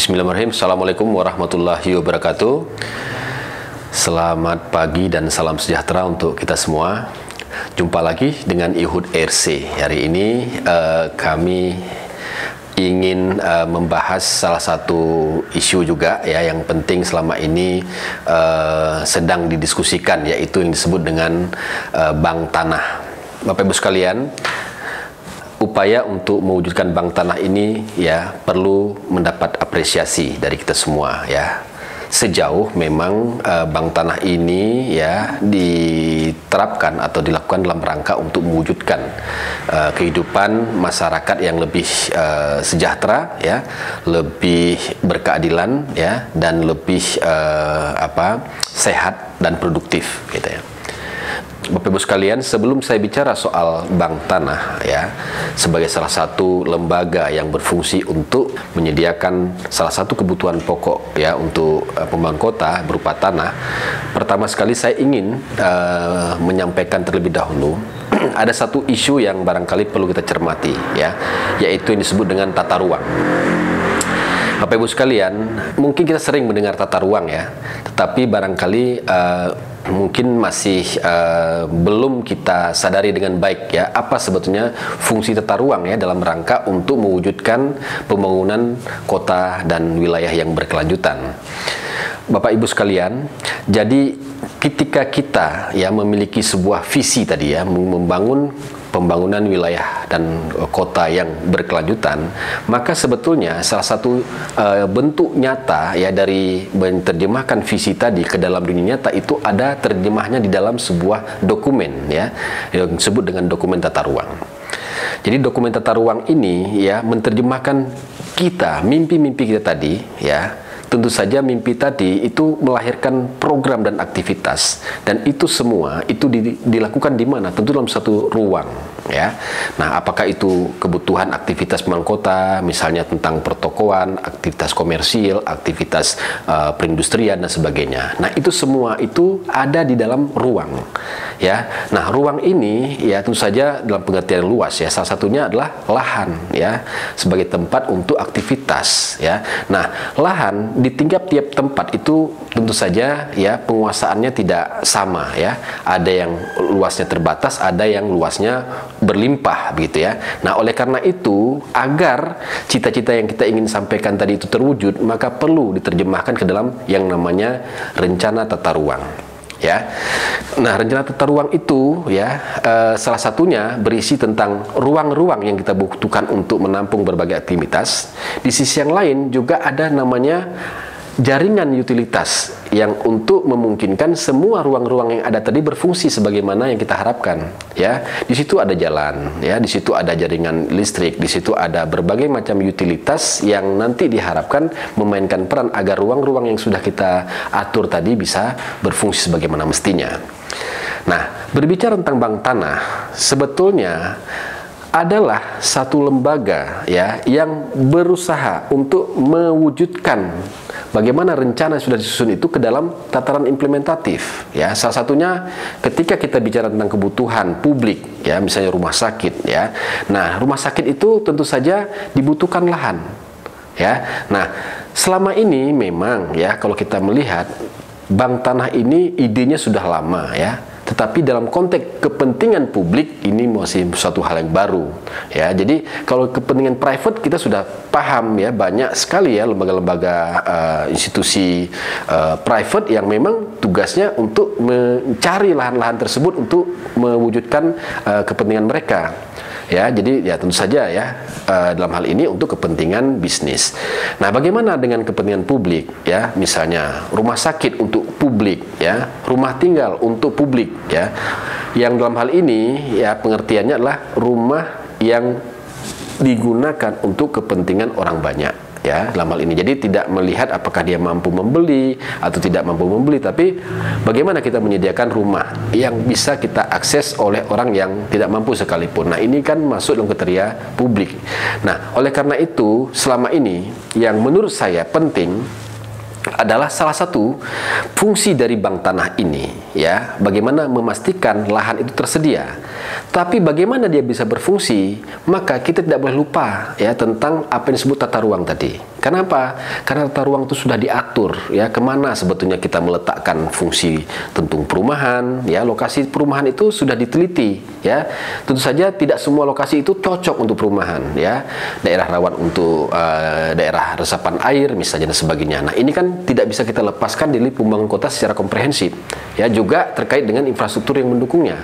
Bismillahirrahmanirrahim. Assalamualaikum warahmatullahi wabarakatuh. Selamat pagi dan salam sejahtera untuk kita semua. Jumpa lagi dengan Ihud RC. Hari ini kami ingin membahas salah satu isu juga ya yang penting selama ini sedang didiskusikan, yaitu yang disebut dengan bank tanah. Bapak Ibu sekalian, upaya untuk mewujudkan bank tanah ini ya perlu mendapat apresiasi dari kita semua ya. Sejauh memang bank tanah ini ya diterapkan atau dilakukan dalam rangka untuk mewujudkan kehidupan masyarakat yang lebih sejahtera ya, lebih berkeadilan ya, dan lebih sehat dan produktif gitu ya. Bapak Ibu sekalian, sebelum saya bicara soal bank tanah ya sebagai salah satu lembaga yang berfungsi untuk menyediakan salah satu kebutuhan pokok ya untuk pembangunan kota berupa tanah, pertama sekali saya ingin menyampaikan terlebih dahulu ada satu isu yang barangkali perlu kita cermati ya, yaitu yang disebut dengan tata ruang. Bapak Ibu sekalian, mungkin kita sering mendengar tata ruang ya, tetapi barangkali mungkin masih belum kita sadari dengan baik ya apa sebetulnya fungsi tata ruang ya dalam rangka untuk mewujudkan pembangunan kota dan wilayah yang berkelanjutan. Bapak Ibu sekalian, jadi ketika kita ya memiliki sebuah visi tadi ya membangun pembangunan wilayah dan kota yang berkelanjutan, maka sebetulnya salah satu bentuk nyata ya dari menerjemahkan visi tadi ke dalam dunia nyata itu ada terjemahnya di dalam sebuah dokumen ya yang disebut dengan dokumen tata ruang. Jadi dokumen tata ruang ini ya menerjemahkan kita, mimpi-mimpi kita tadi ya. Tentu saja mimpi tadi itu melahirkan program dan aktivitas, dan itu semua itu dilakukan di mana? Tentu dalam satu ruang ya. Nah, apakah itu kebutuhan aktivitas pembangunan kota, misalnya tentang pertokoan, aktivitas komersil, aktivitas perindustrian dan sebagainya. Nah, itu semua itu ada di dalam ruang ya. Nah, ruang ini ya tentu saja dalam pengertian luas ya. Salah satunya adalah lahan ya sebagai tempat untuk aktivitas ya. Nah, lahan di tiap-tiap tempat itu tentu saja ya penguasaannya tidak sama ya. Ada yang luasnya terbatas, ada yang luasnya berlimpah begitu ya. Nah, oleh karena itu agar cita-cita yang kita ingin sampaikan tadi itu terwujud, maka perlu diterjemahkan ke dalam yang namanya rencana tata ruang. Ya, nah rencana tata ruang itu ya salah satunya berisi tentang ruang-ruang yang kita butuhkan untuk menampung berbagai aktivitas. Di sisi yang lain juga ada namanya jaringan utilitas yang untuk memungkinkan semua ruang-ruang yang ada tadi berfungsi sebagaimana yang kita harapkan ya. Di situ ada jalan ya, di situ ada jaringan listrik, di situ ada berbagai macam utilitas yang nanti diharapkan memainkan peran agar ruang-ruang yang sudah kita atur tadi bisa berfungsi sebagaimana mestinya. Nah, berbicara tentang bank tanah, sebetulnya adalah satu lembaga ya yang berusaha untuk mewujudkan bagaimana rencana yang sudah disusun itu ke dalam tataran implementatif ya. Salah satunya ketika kita bicara tentang kebutuhan publik ya, misalnya rumah sakit ya. Nah, rumah sakit itu tentu saja dibutuhkan lahan ya. Nah, selama ini memang ya kalau kita melihat bank tanah ini idenya sudah lama ya. Tetapi dalam konteks kepentingan publik ini masih suatu hal yang baru ya. Jadi kalau kepentingan private kita sudah paham ya, banyak sekali ya lembaga-lembaga institusi private yang memang tugasnya untuk mencari lahan-lahan tersebut untuk mewujudkan kepentingan mereka. Ya, jadi ya tentu saja ya dalam hal ini untuk kepentingan bisnis. Nah, bagaimana dengan kepentingan publik ya? Misalnya rumah sakit untuk publik ya, rumah tinggal untuk publik ya. Yang dalam hal ini ya pengertiannya adalah rumah yang digunakan untuk kepentingan orang banyak ya dalam hal ini. Jadi tidak melihat apakah dia mampu membeli atau tidak mampu membeli, tapi bagaimana kita menyediakan rumah yang bisa kita akses oleh orang yang tidak mampu sekalipun. Nah, ini kan masuk dalam kriteria publik. Nah, oleh karena itu selama ini yang menurut saya penting adalah salah satu fungsi dari bank tanah ini ya, bagaimana memastikan lahan itu tersedia. Tapi bagaimana dia bisa berfungsi, maka kita tidak boleh lupa ya tentang apa yang disebut tata ruang tadi. Kenapa? Karena tata ruang itu sudah diatur ya, kemana sebetulnya kita meletakkan fungsi tentu perumahan ya, lokasi perumahan itu sudah diteliti ya. Tentu saja tidak semua lokasi itu cocok untuk perumahan ya, daerah rawan untuk daerah resapan air misalnya dan sebagainya. Nah, ini kan tidak bisa kita lepaskan dari pembangunan kota secara komprehensif ya, juga terkait dengan infrastruktur yang mendukungnya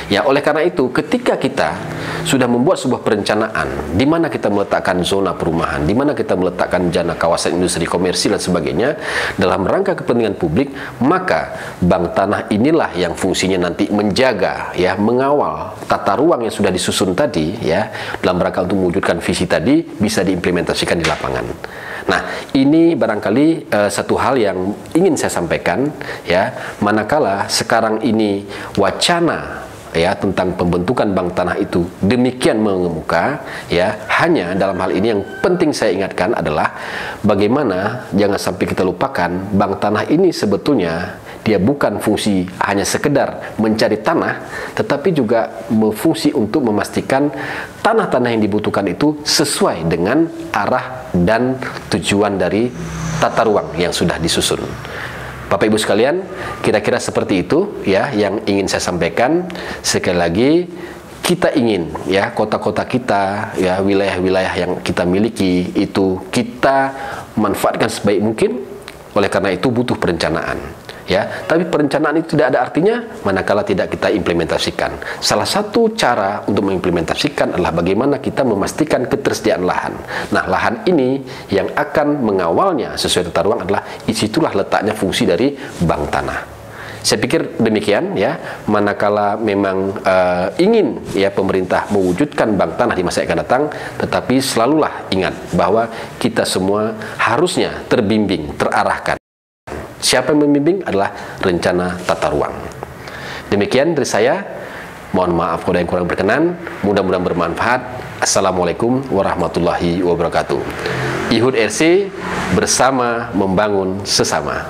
ya. Oleh karena itu, ketika kita sudah membuat sebuah perencanaan di mana kita meletakkan zona perumahan, di mana kita meletakkan zona kawasan industri komersil dan sebagainya dalam rangka kepentingan publik, maka bank tanah inilah yang fungsinya nanti menjaga ya, mengawal tata ruang yang sudah disusun tadi ya, dalam rangka untuk mewujudkan visi tadi bisa diimplementasikan di lapangan. Nah, ini barangkali satu hal yang ingin saya sampaikan ya, manakala sekarang ini wacana ya tentang pembentukan bank tanah itu demikian mengemuka ya, hanya dalam hal ini yang penting saya ingatkan adalah bagaimana jangan sampai kita lupakan bank tanah ini sebetulnya dia bukan fungsi hanya sekedar mencari tanah, tetapi juga berfungsi untuk memastikan tanah-tanah yang dibutuhkan itu sesuai dengan arah dan tujuan dari tata ruang yang sudah disusun. Bapak Ibu sekalian, kira-kira seperti itu ya yang ingin saya sampaikan. Sekali lagi, kita ingin ya kota-kota kita ya, wilayah-wilayah yang kita miliki itu kita manfaatkan sebaik mungkin. Oleh karena itu butuh perencanaan ya, tapi perencanaan itu tidak ada artinya manakala tidak kita implementasikan. Salah satu cara untuk mengimplementasikan adalah bagaimana kita memastikan ketersediaan lahan. Nah, lahan ini yang akan mengawalnya sesuai tata ruang adalah disitulah letaknya fungsi dari bank tanah. Saya pikir demikian ya, manakala memang ingin ya pemerintah mewujudkan bank tanah di masa yang akan datang, tetapi selalulah ingat bahwa kita semua harusnya terbimbing, terarahkan. Siapa yang membimbing adalah rencana tata ruang. Demikian dari saya. Mohon maaf kalau ada yang kurang berkenan. Mudah-mudahan bermanfaat. Assalamualaikum warahmatullahi wabarakatuh. IHUD RC bersama membangun sesama.